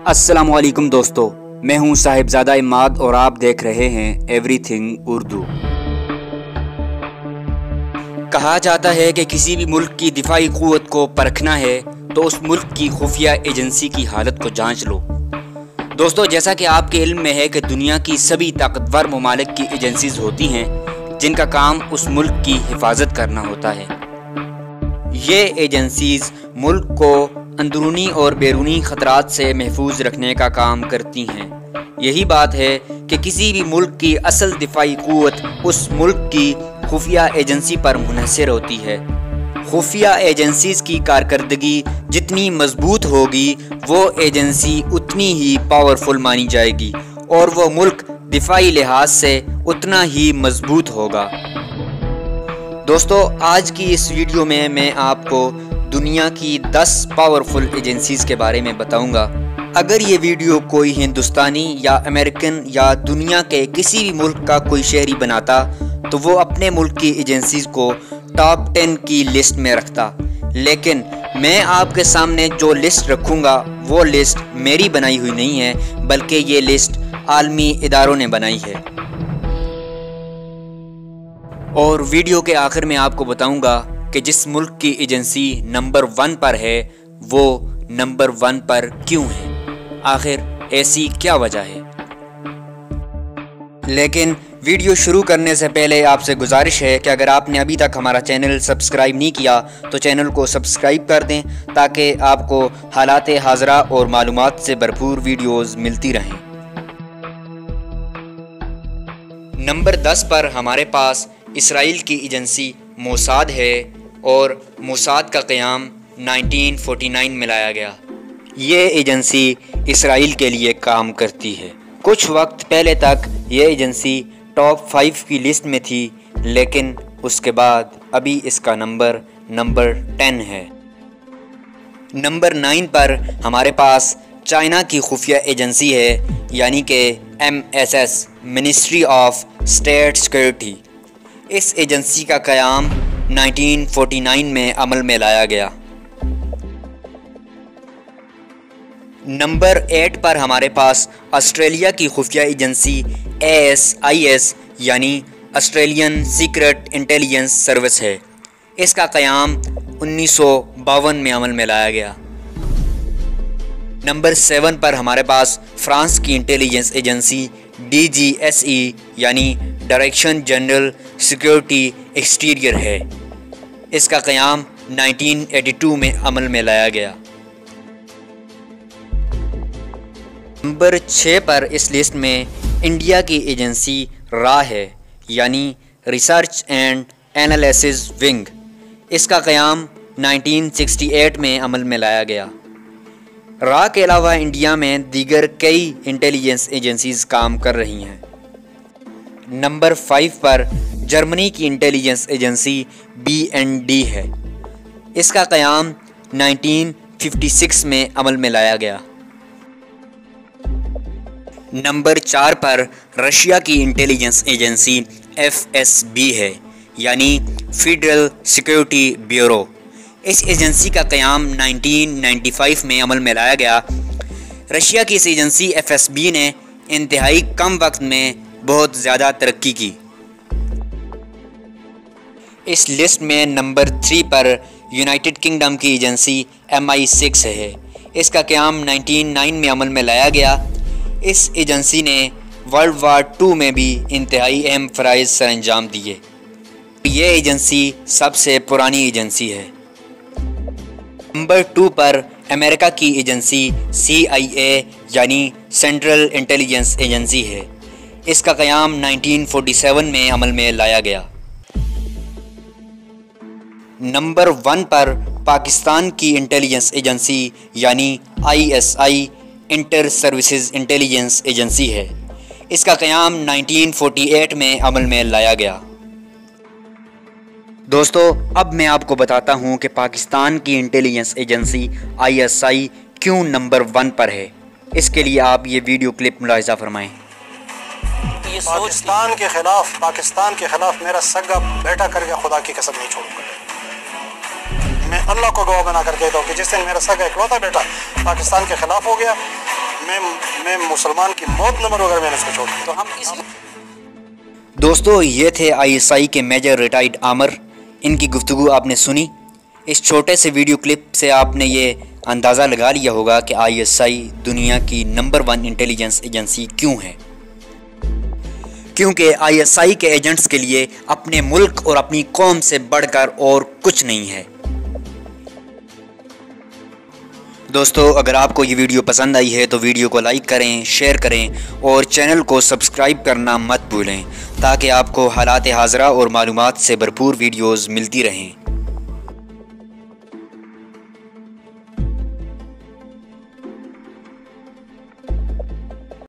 السلام علیکم دوستو، میں ہوں صاحبزادہ اماد اور آپ دیکھ رہے ہیں ایوری تھنگ اردو۔ کہا جاتا ہے کہ کسی بھی ملک کی دفاعی قوت کو پرکھنا ہے تو اس ملک کی خفیہ ایجنسی کی حالت کو جانچ لو۔ دوستو، جیسا کہ آپ کے علم میں ہے کہ دنیا کی سبھی طاقتور ممالک کی ایجنسیز ہوتی ہیں جن کا کام اس ملک کی حفاظت کرنا ہوتا ہے۔ یہ ایجنسیز ملک کو اندرونی اور بیرونی خطرات سے محفوظ رکھنے کا کام کرتی ہیں۔ یہی بات ہے کہ کسی بھی ملک کی اصل دفاعی قوت اس ملک کی خفیہ ایجنسی پر منحصر ہوتی ہے۔ خفیہ ایجنسیز کی کارکردگی جتنی مضبوط ہوگی وہ ایجنسی اتنی ہی پاورفل مانی جائے گی اور وہ ملک دفاعی لحاظ سے اتنا ہی مضبوط ہوگا۔ دوستو، آج کی اس ویڈیو میں آپ کو دنیا کی 10 پاورفل ایجنسیز کے بارے میں بتاؤں گا۔ اگر یہ ویڈیو کوئی ہندوستانی یا امریکن یا دنیا کے کسی بھی ملک کا کوئی شہری بناتا تو وہ اپنے ملک کی ایجنسیز کو ٹاپ 10 کی لسٹ میں رکھتا، لیکن میں آپ کے سامنے جو لسٹ رکھوں گا وہ لسٹ میری بنائی ہوئی نہیں ہے، بلکہ یہ لسٹ عالمی اداروں نے بنائی ہے۔ اور ویڈیو کے آخر میں آپ کو بتاؤں گا کہ جس ملک کی ایجنسی نمبر 1 پر ہے وہ نمبر 1 پر کیوں ہے، آخر ایسی کیا وجہ ہے۔ لیکن ویڈیو شروع کرنے سے پہلے آپ سے گزارش ہے کہ اگر آپ نے ابھی تک ہمارا چینل سبسکرائب نہیں کیا تو چینل کو سبسکرائب کر دیں تاکہ آپ کو حالات حاضرہ اور معلومات سے بھرپور ویڈیوز ملتی رہیں۔ نمبر 10 پر ہمارے پاس اسرائیل کی ایجنسی موساد ہے اور موساد کا قیام 1949 میں لایا گیا۔ یہ ایجنسی اسرائیل کے لیے کام کرتی ہے۔ کچھ وقت پہلے تک یہ ایجنسی ٹاپ 5 کی لسٹ میں تھی، لیکن اس کے بعد ابھی اس کا نمبر 10 ہے۔ نمبر 9 پر ہمارے پاس چائنا کی خفیہ ایجنسی ہے، یعنی کہ MSS ministry of state security. اس ایجنسی کا قیام 1949 میں عمل میں لایا گیا۔ نمبر 8 پر ہمارے پاس آسٹریلیا کی خفیہ ایجنسی ASIS یعنی آسٹریلین سیکرٹ انٹیلیجنس سروس ہے۔ اس کا قیام 1952 میں عمل میں لایا گیا۔ نمبر 7 پر ہمارے پاس فرانس کی انٹیلیجنس ایجنسی DGSE یعنی ڈائریکشن جنرل سیکورٹی ایکسٹیریئر ہے۔ اس کا قیام 1982 میں عمل میں لایا گیا۔ نمبر 6 پر اس لسٹ میں انڈیا کی ایجنسی را ہے، یعنی ریسرچ اینڈ اینالیسز ونگ۔ اس کا قیام 1968 میں عمل میں لایا گیا۔ را کے علاوہ انڈیا میں دیگر کئی انٹیلیجنس ایجنسیز کام کر رہی ہیں۔ نمبر 5 پر جرمنی کی انٹیلیجنس ایجنسی BND ہے۔ اس کا قیام 1956 میں عمل میں لایا گیا۔ نمبر 4 پر رشیا کی انٹیلیجنس ایجنسی FSB ہے، یعنی فیڈرل سیکورٹی بیورو۔ اس ایجنسی کا قیام 1995 میں عمل میں لایا گیا۔ رشیا کی اس ایجنسی FSB نے انتہائی کم وقت میں بہت زیادہ ترقی کی۔ اس لسٹ میں نمبر 3 پر یونائٹڈ کنگڈم کی ایجنسی MI6 ہے۔ اس کا قیام 1999 میں عمل میں لایا گیا۔ اس ایجنسی نے ورلڈ وار 2 میں بھی انتہائی اہم فرائض سر انجام دیے۔ یہ ایجنسی سب سے پرانی ایجنسی ہے۔ نمبر 2 پر امریکہ کی ایجنسی CIA یعنی سینٹرل انٹیلیجنس ایجنسی ہے۔ اس کا قیام 1947 میں عمل میں لایا گیا۔ نمبر 1 پر پاکستان کی انٹیلیجنس ایجنسی یعنی ISI inter services intelligence agency ہے۔ اس کا قیام 1948 میں عمل میں لایا گیا۔ دوستو، اب میں آپ کو بتاتا ہوں کہ پاکستان کی انٹیلیجنس ایجنسی ISI کیوں نمبر 1 پر ہے۔ اس کے لیے آپ یہ ویڈیو کلپ ملاحظہ فرمائیں۔ پاکستان کے خلاف میرا سگا بیٹا کر کے خدا کی قسم نہیں چھوڑوں گا۔ میں اللہ کو گواہ بنا کر کہتا ہوں کہ جس دن میرا سگا اکلوتا بیٹا پاکستان کے خلاف ہو گیا، میں مسلمان کی موت نہ مروں اگر میں نے اس کو چھوڑ دیا۔ تو ہم اس دوستو یہ تھے ISI کے میجر ریٹائرڈ عامر، ان کی گفتگو آپ نے سنی۔ اس چھوٹے سے ویڈیو کلپ سے آپ نے یہ اندازہ لگا لیا ہوگا کہ ISI دنیا کی نمبر 1 انٹیلیجنس ایجنسی کیوں ہے، کیونکہ ISI کے ایجنٹس کے لیے اپنے ملک اور اپنی قوم سے بڑھ کر اور کچھ نہیں ہے۔ دوستو اگر آپ کو یہ ویڈیو پسند آئی ہے تو ویڈیو کو لائک کریں، شیئر کریں اور چینل کو سبسکرائب کرنا مت بھولیں تاکہ آپ کو حالات حاضرہ اور معلومات سے بھرپور ویڈیوز ملتی رہیں۔